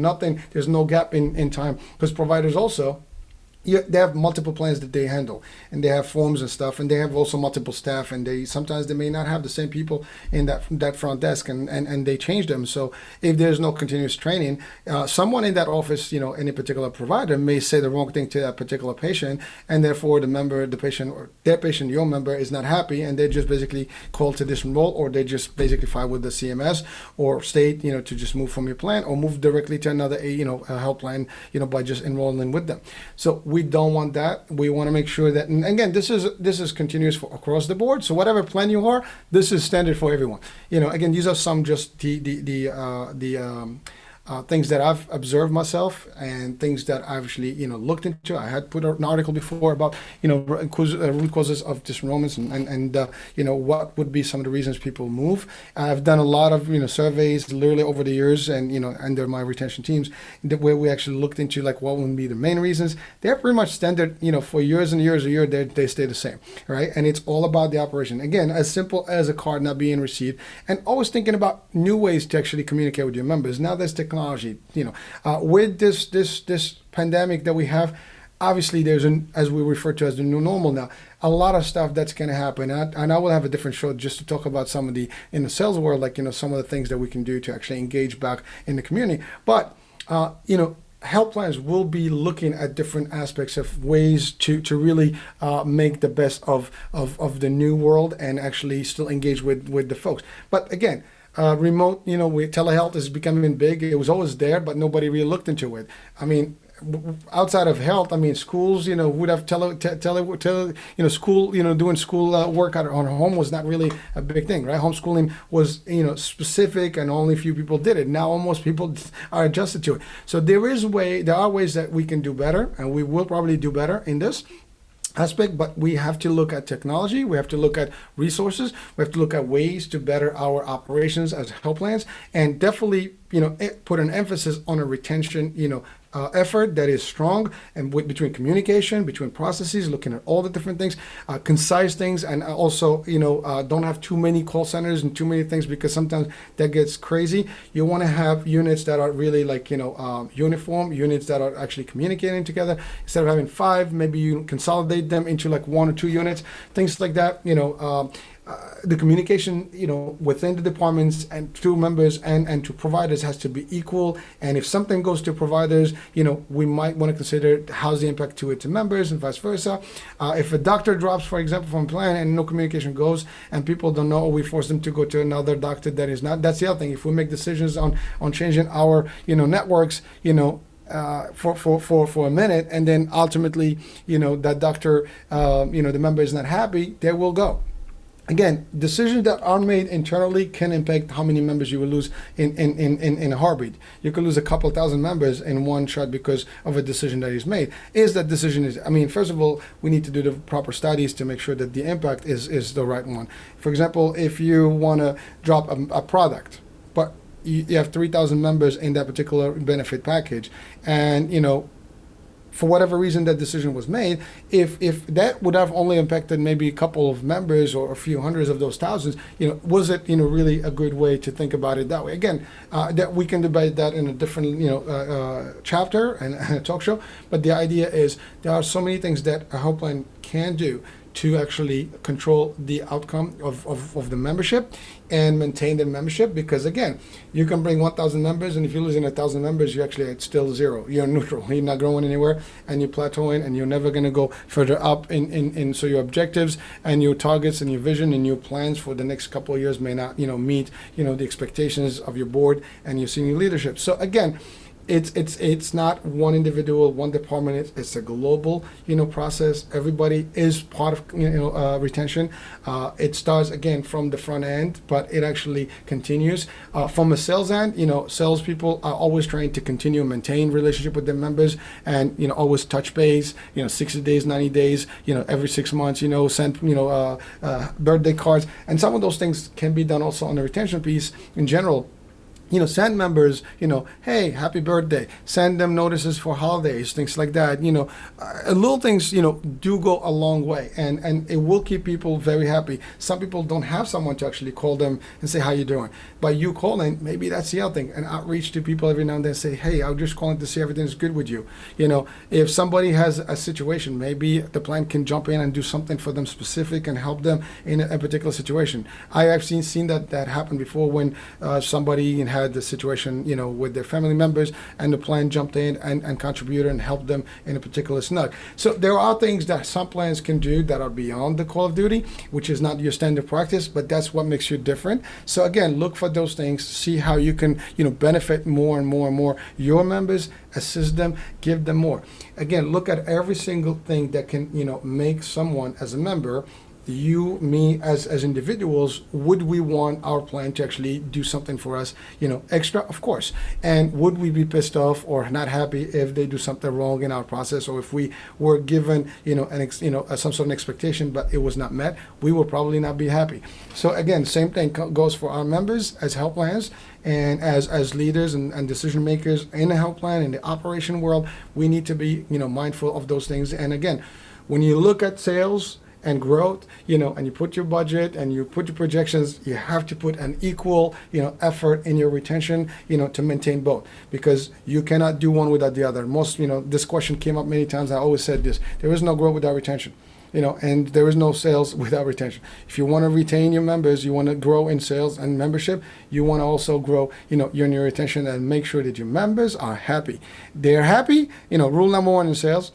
there's no gap in time, because providers also, they have multiple plans that they handle, and they have forms and stuff, and they have also multiple staff, and sometimes they may not have the same people in that front desk, and they change them. So if there's no continuous training, someone in that office, any particular provider may say the wrong thing to that particular patient, and therefore the patient, or their patient, your member, is not happy, and they just basically call to disenroll, or they just basically file with the CMS or state, to just move from your plan, or move directly to another, a health plan, by just enrolling with them. So we don't want that. We want to make sure that, and again, this is continuous across the board. So whatever plan you are, this is standard for everyone. Again, these are some just the things that I've observed myself, and things that I've actually looked into. I had put out an article before about root causes of disenrollments, and what would be some of the reasons people move. I've done a lot of surveys literally over the years, and under my retention teams, where we actually looked into like what would be the main reasons. They're pretty much standard. For years and years they stay the same, right? And it's all about the operation. Again, as simple as a card not being received, and always thinking about new ways to actually communicate with your members. Now there's technology. With this pandemic that we have, obviously there's as we refer to as the new normal now, a lot of stuff that's going to happen, and I will have a different show just to talk about some of in the sales world, like some of the things that we can do to actually engage back in the community. But health plans will be looking at different aspects of ways to really make the best of the new world, and actually still engage with the folks. But again, remote, telehealth is becoming big. It was always there, but nobody really looked into it. I mean, outside of health, I mean, schools, would have school, doing school work on home was not really a big thing, right? Homeschooling was, specific, and only a few people did it. Now almost people are adjusted to it. So there are ways that we can do better, and we will probably do better in this aspect, but we have to look at technology, we have to look at resources, we have to look at ways to better our operations as health plans, and definitely put an emphasis on a retention effort that is strong, and between communication, between processes, looking at all the different things, concise things, and also don't have too many call centers and too many things, because sometimes that gets crazy. You want to have units that are really like uniform, units that are actually communicating together. Instead of having 5, maybe you consolidate them into like 1 or 2 units, things like that. The communication, within the departments and to members and to providers has to be equal. And if something goes to providers, we might want to consider how's the impact to members, and vice versa. If a doctor drops, for example, from plan, and no communication goes, and people don't know, or we force them to go to another doctor that is not. That's the other thing. If we make decisions on changing our networks, for a minute, and then ultimately, that doctor, the member is not happy, they will go. again, decisions that are made internally can impact how many members you will lose in a heartbeat. You could lose a couple thousand members in one shot because of a decision that is made. Is that decision is, I mean, first of all, we need to do the proper studies to make sure that the impact is the right one. For example, if you want to drop a product, but you have 3,000 members in that particular benefit package, and, you know, for whatever reason that decision was made, if that would have only impacted maybe a couple of members or a few hundreds of those thousands, you know, was it, you know, really a good way to think about it that way? Again, that we can debate that in a different, you know, chapter and a talk show. But the idea is there are so many things that a health plan can do to actually control the outcome of the membership and maintain the membership, because again, you can bring 1,000 members, and if you're losing 1,000 members, you're actually at still zero. You're neutral. You're not growing anywhere, and you're plateauing, and you're never going to go further up in so your objectives and your targets and your vision and your plans for the next couple of years may not, you know, meet, you know, the expectations of your board and your senior leadership. So again, it's not one individual, one department. It's a global, you know, process. Everybody is part of, you know, retention. It starts again from the front end, but it actually continues from a sales end. You know, salespeople are always trying to continue and maintain relationship with their members, and, you know, always touch base. You know, 60 days, 90 days. You know, every 6 months. You know, send, you know, birthday cards, and some of those things can be done also on the retention piece in general. You know, send members, you know, hey, happy birthday. Send them notices for holidays, things like that. You know, little things, you know, do go a long way, and it will keep people very happy. Some people don't have someone to actually call them and say, how you doing? By you calling, maybe that's the other thing, an outreach to people every now and then, say, hey, I'm just calling to see everything's good with you. You know, if somebody has a situation, maybe the plan can jump in and do something for them specific and help them in a particular situation. I have seen that happen before when somebody had the situation, you know, with their family members, and the plan jumped in and contributed and helped them in a particular snug. So there are things that some plans can do that are beyond the call of duty, which is not your standard practice, but that's what makes you different. So again, look for those things, see how you can, you know, benefit more and more and more your members, assist them, give them more. Again, look at every single thing that can, you know, make someone as a member, you, me, as individuals, would we want our plan to actually do something for us, you know, extra? Of course. And would we be pissed off or not happy if they do something wrong in our process, or if we were given, you know, some sort of expectation but it was not met? We will probably not be happy. So again, same thing goes for our members as health plans, and as leaders and decision makers in the health plan, in the operation world. We need to be, you know, mindful of those things. And again, when you look at sales and growth, you know, and you put your budget and you put your projections, you have to put an equal, you know, effort in your retention, you know, to maintain both, because you cannot do one without the other. Most, you know, this question came up many times. I always said this: there is no growth without retention, you know, and there is no sales without retention. If you want to retain your members, you want to grow in sales and membership, you want to also grow, you know, your retention, and make sure that your members are happy. They're happy, you know, rule number one in sales: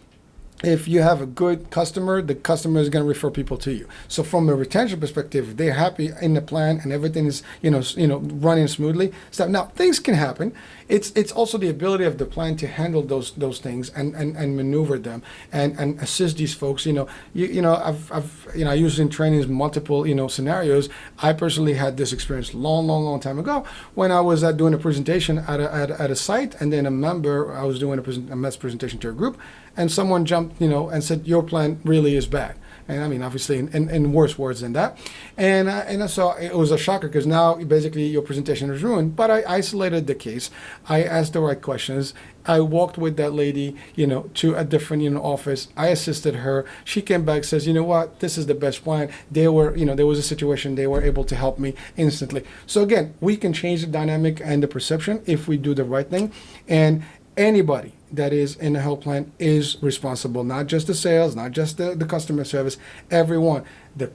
if you have a good customer, the customer is going to refer people to you. So from a retention perspective, if they're happy in the plan and everything is, you know, running smoothly. So now things can happen. It's also the ability of the plan to handle those things and maneuver them and assist these folks. You know, I've I used in trainings multiple, you know, scenarios. I personally had this experience long time ago when I was doing a presentation at a site, and then a member, I was doing a mass presentation to a group, and someone jumped, you know, and said, your plan really is bad. And I mean, obviously in worse words than that. And so it was a shocker, because now basically your presentation is ruined. But I isolated the case. I asked the right questions. I walked with that lady, you know, to a different, you know, office. I assisted her. She came back, says, you know what, this is the best plan. They were, you know, there was a situation, they were able to help me instantly. So again, we can change the dynamic and the perception if we do the right thing. And anybody that is in a health plan is responsible, not just the sales, not just the customer service, everyone, the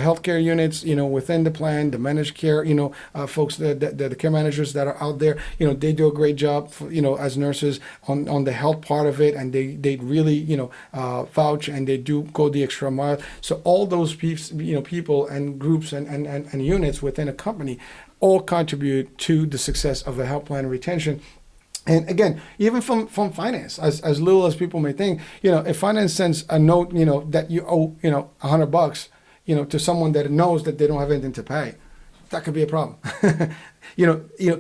healthcare units, you know, within the plan, the managed care, you know, folks, the care managers that are out there, you know, they do a great job, for, you know, as nurses on the health part of it, and they really, you know, vouch, and they do go the extra mile. So all those people and groups and units within a company all contribute to the success of a health plan retention. And again, even from finance, as little as people may think, you know, if finance sends a note, you know, that you owe, you know, $100, to someone that knows that they don't have anything to pay, that could be a problem.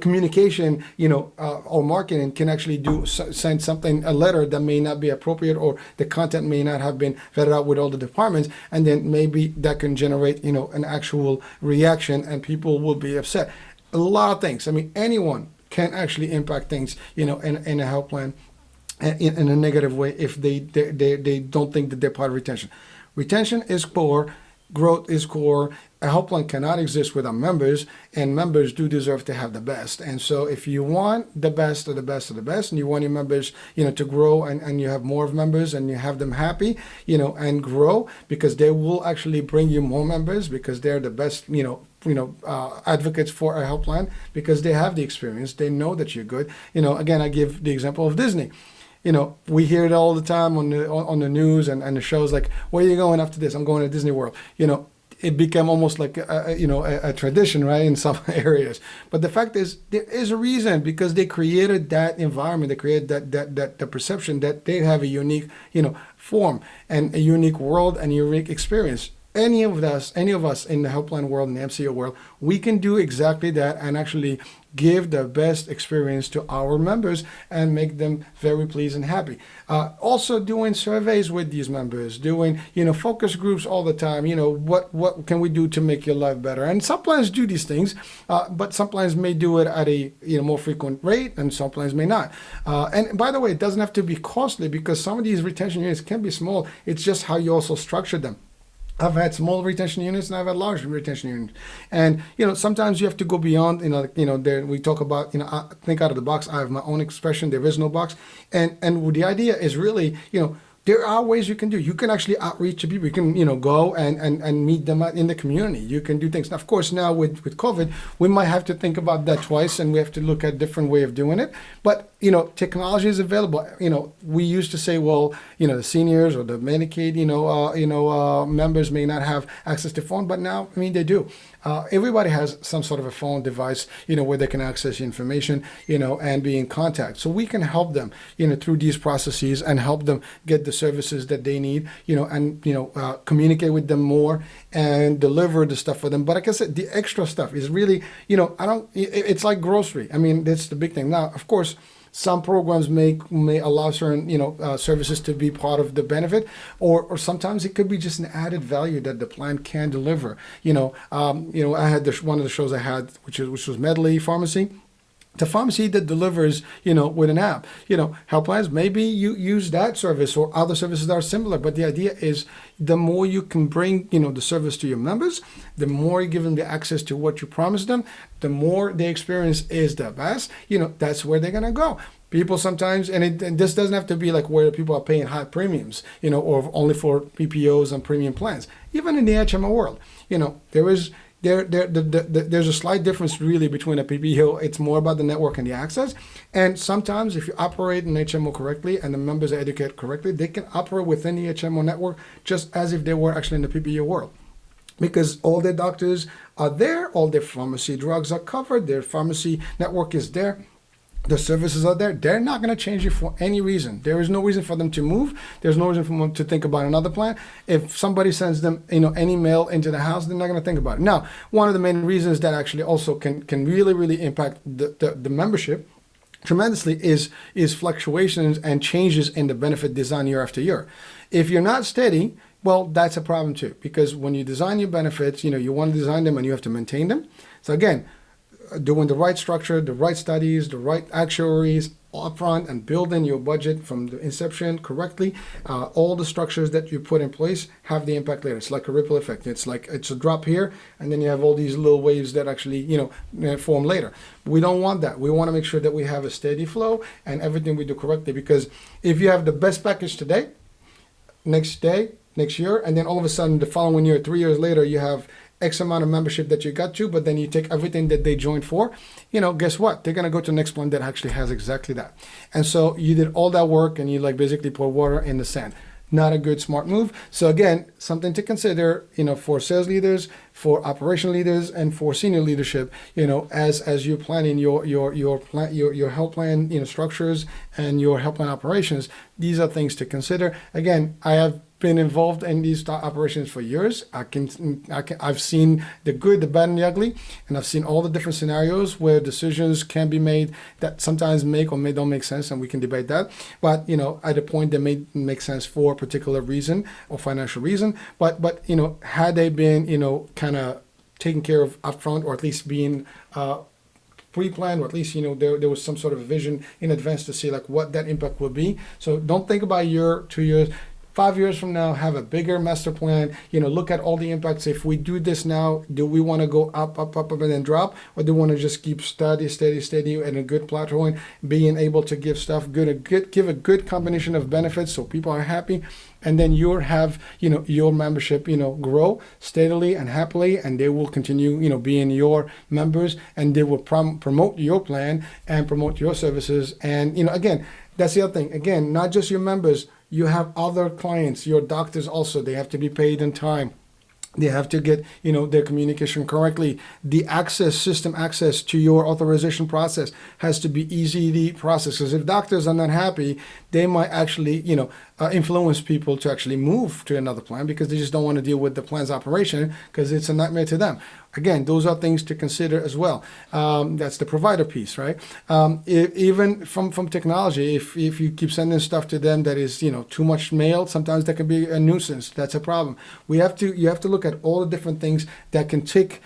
Communication, or marketing can actually send something, a letter that may not be appropriate, or the content may not have been vetted out with all the departments, and then maybe that can generate, an actual reaction, and people will be upset. A lot of things. I mean, anyone can actually impact things, in a health plan in a negative way if they don't think that they're part of retention. Retention is core. Growth is core. A health plan cannot exist without members, and members do deserve to have the best. And so if you want the best of the best of the best, and you want your members, to grow, and you have more of members, and you have them happy, and grow, because they will actually bring you more members, because they're the best, advocates for a health plan, because they have the experience. They know that you're good. Again, I give the example of Disney. We hear it all the time on the news and the shows, like, where are you going after this? I'm going to Disney World. It became almost like a tradition, right, in some areas. But the fact is, there is a reason, because they created that environment. They created that the perception that they have a unique, form, and a unique world, and a unique experience. Any of us in the health plan world, in the MCO world, we can do exactly that, and actually give the best experience to our members and make them very pleased and happy. Also doing surveys with these members, doing, focus groups all the time. What can we do to make your life better? And some plans do these things, but some plans may do it at a, more frequent rate, and some plans may not. And by the way, it doesn't have to be costly, because some of these retention units can be small. It's just how you also structure them. I've had small retention units, and I've had large retention units. And, sometimes you have to go beyond, there we talk about, think out of the box. I have my own expression. There is no box. And the idea is really, there are ways you can do. You can actually outreach to people. You can, go and meet them in the community. You can do things. Now, of course, now with COVID, we might have to think about that twice, and we have to look at a different way of doing it. But, technology is available. We used to say, well, the seniors or the Medicaid, members may not have access to phone, but now, they do. Everybody has some sort of a phone device, where they can access information, and be in contact. So we can help them, through these processes, and help them get the services that they need, and, communicate with them more, and deliver the stuff for them. But like I said, the extra stuff is really, it's like grocery. That's the big thing. Now, of course, some programs may allow certain services to be part of the benefit, or sometimes it could be just an added value that the plan can deliver. I had one of the shows I had, which was Medley Pharmacy. The pharmacy that delivers, with an app, health plans, maybe you use that service or other services that are similar. But the idea is, the more you can bring, the service to your members, the more you give them the access to what you promised them, the more the experience is the best, that's where they're going to go. People sometimes, and this doesn't have to be like where people are paying high premiums, or only for PPOs and premium plans. Even in the HMO world, there's a slight difference really between a PPO. It's more about the network and the access. And sometimes if you operate an HMO correctly and the members are educated correctly, they can operate within the HMO network just as if they were actually in the PPO world. Because all their doctors are there, all their pharmacy drugs are covered, their pharmacy network is there. The services are there. They're not going to change it for any reason. There is no reason for them to move. There's no reason for them to think about another plan. If somebody sends them, any mail into the house, they're not going to think about it. Now, one of the main reasons that actually also can really, really impact the membership tremendously is fluctuations and changes in the benefit design year after year. If you're not steady, well, that's a problem too, because when you design your benefits, you want to design them and you have to maintain them. So again, doing the right structure, the right studies, the right actuaries upfront, and building your budget from the inception correctly. All the structures that you put in place have the impact later. It's like a ripple effect. It's a drop here, and then you have all these little waves that actually, form later. We don't want that. We want to make sure that we have a steady flow and everything we do correctly, because if you have the best package today, next year, and then all of a sudden the following year, 3 years later, you have X amount of membership that you got to, but then you take everything that they joined for, guess what? They're going to go to the next one that actually has exactly that. And so you did all that work and you basically pour water in the sand. Not a good, smart move. So again, something to consider, for sales leaders, for operation leaders, and for senior leadership, as you're planning your health plan, structures and your health plan operations. These are things to consider. Again, I have been involved in these stock operations for years. I've seen the good, the bad, and the ugly, and I've seen all the different scenarios where decisions can be made that sometimes make or may don't make sense, and we can debate that. But at a point they may make sense for a particular reason or financial reason. But had they been kind of taken care of upfront, or at least being pre-planned, or at least there was some sort of vision in advance to see like what that impact would be. So don't think about a year, 2 years. 5 years from now, have a bigger master plan. Look at all the impacts. If we do this now, do we want to go up, and then drop, or do we want to just keep steady, and a good plateauing, being able to give stuff give a good combination of benefits so people are happy, and then you'll have your membership grow steadily and happily, and they will continue being your members, and they will promote your plan and promote your services. And again, that's the other thing. Again, not just your members. You have other clients, your doctors also, they have to be paid in time. They have to get, their communication correctly. The system access to your authorization process has to be easily processed. Because if doctors are not happy, they might actually, influence people to actually move to another plan because they just don't want to deal with the plan's operation because it's a nightmare to them. Again, those are things to consider as well. That's the provider piece, right? Even from technology, if you keep sending stuff to them that is too much mail, sometimes that can be a nuisance. That's a problem. You have to look at all the different things that can take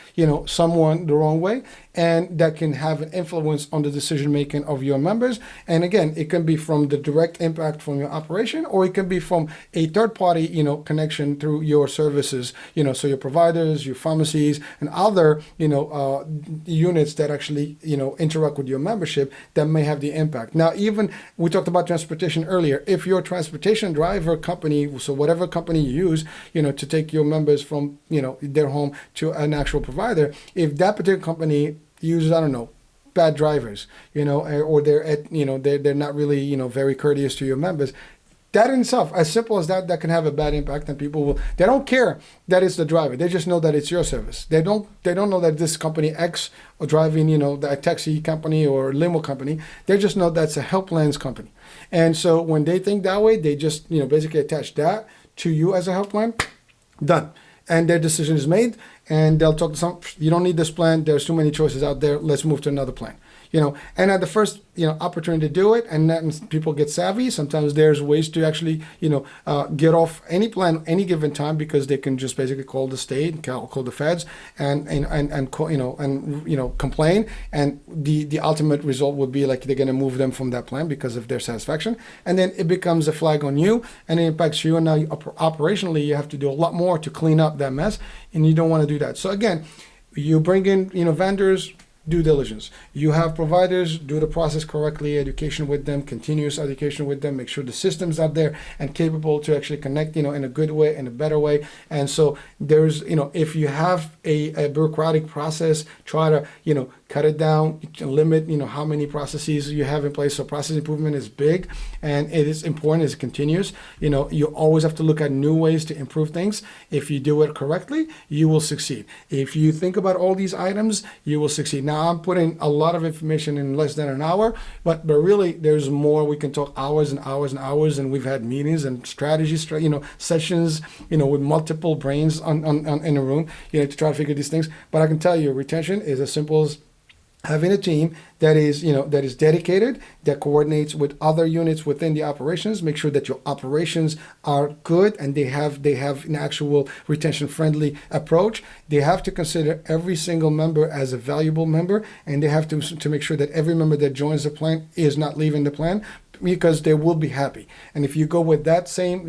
someone the wrong way, and that can have an influence on the decision making of your members. And again, it can be from the direct impact from your operation, or it can be from a third party connection through your services, so your providers, your pharmacies, and other units that actually interact with your membership that may have the impact. Now, even we talked about transportation earlier. If your transportation driver company, so whatever company you use to take your members from their home to an actual provider, if that particular company uses, I don't know, bad drivers, or they're not really very courteous to your members, that in itself, as simple as that can have a bad impact, and people they don't care that it's the driver. They just know that it's your service. They don't know that this company X or driving, a taxi company or limo company. They just know that's a health plans company. And so when they think that way, they just, basically attach that to you as a health plan. Done. And their decision is made, and they'll talk to you don't need this plan. There's too many choices out there. Let's move to another plan. And at the first, opportunity to do it, and then people get savvy. Sometimes there's ways to actually, get off any plan any given time, because they can just basically call the state, call the feds, and complain. And the ultimate result would be like they're going to move them from that plan because of their satisfaction, and then it becomes a flag on you, and it impacts you. And now operationally, you have to do a lot more to clean up that mess, and you don't want to do that. So again, you bring in, vendors. Due diligence. You have providers, do the process correctly, education with them, continuous education with them, make sure the system's out there and capable to actually connect, in a good way, in a better way. And so there's, if you have a bureaucratic process, try to, cut it down, limit, how many processes you have in place. So process improvement is big, and it is important as it continues. You always have to look at new ways to improve things. If you do it correctly, you will succeed. If you think about all these items, you will succeed. Now, I'm putting a lot of information in less than an hour, but really there's more. We can talk hours and hours and hours, and we've had meetings and strategies, sessions, with multiple brains in a room, to try to figure these things. But I can tell you, retention is as simple as having a team that is dedicated, that coordinates with other units within the operations. Make sure that your operations are good and they have an actual retention friendly approach. They have to consider every single member as a valuable member, and they have to make sure that every member that joins the plan is not leaving the plan, because they will be happy. And if you go with that same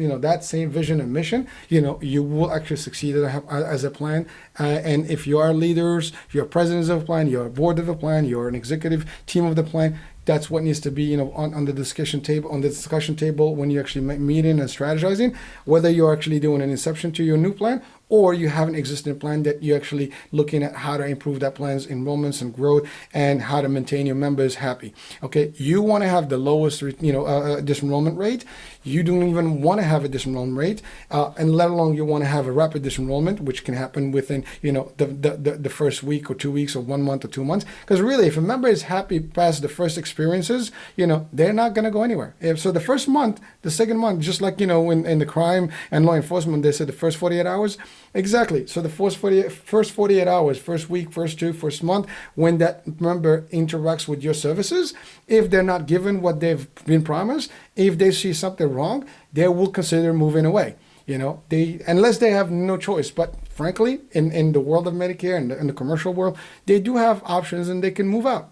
vision and mission, you will actually succeed as a plan. And if you are leaders, if you're presidents of a plan, you're a board of a plan, you're an executive team of the plan, that's what needs to be, on the discussion table when you're actually meeting and strategizing, whether you're actually doing an inception to your new plan or you have an existing plan that you're actually looking at how to improve that plan's enrollments and growth and how to maintain your members happy. Okay, you want to have the lowest, disenrollment rate. You don't even want to have a disenrollment rate, and let alone you want to have a rapid disenrollment, which can happen within, the first week or 2 weeks or 1 month or 2 months. Because really, if a member is happy past the first experiences, they're not going to go anywhere. So the first month, the second month, just like, in the crime and law enforcement, they said the first 48 hours. Exactly. So the first 48 hours, first week, first month, when that member interacts with your services, if they're not given what they've been promised, if they see something wrong, they will consider moving away. Unless they have no choice. But frankly, in the world of Medicare and in the commercial world, they do have options and they can move out.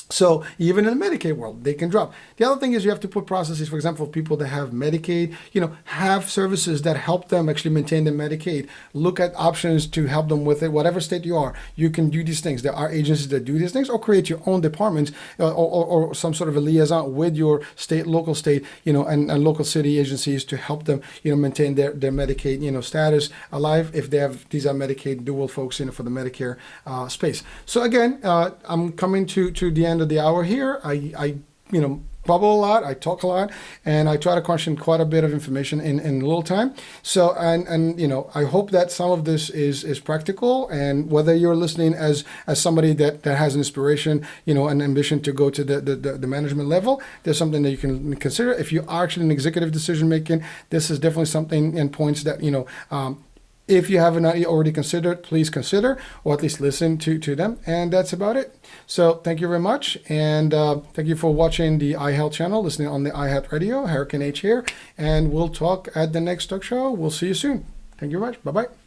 So even in the Medicaid world, they can drop. The other thing is you have to put processes, for example, for people that have Medicaid, have services that help them actually maintain their Medicaid. Look at options to help them with it. Whatever state you are, you can do these things. There are agencies that do these things, or create your own departments, or some sort of a liaison with your local state, and local city agencies to help them, maintain their Medicaid, status alive if these are Medicaid dual folks, for the Medicare space. So again, I'm coming to the end of the hour here. I bubble a lot, I talk a lot, and I try to crunch in quite a bit of information in a little time. So, and I hope that some of this is practical, and whether you're listening as somebody that has an inspiration, an ambition to go to the management level, there's something that you can consider. If you are actually in executive decision making, this is definitely something and points that, if you haven't already considered, please consider, or at least listen to them. And that's about it. So thank you very much. And thank you for watching the iHealth channel, listening on the iHealth Radio. Hurricane H here. And we'll talk at the next talk show. We'll see you soon. Thank you very much. Bye-bye.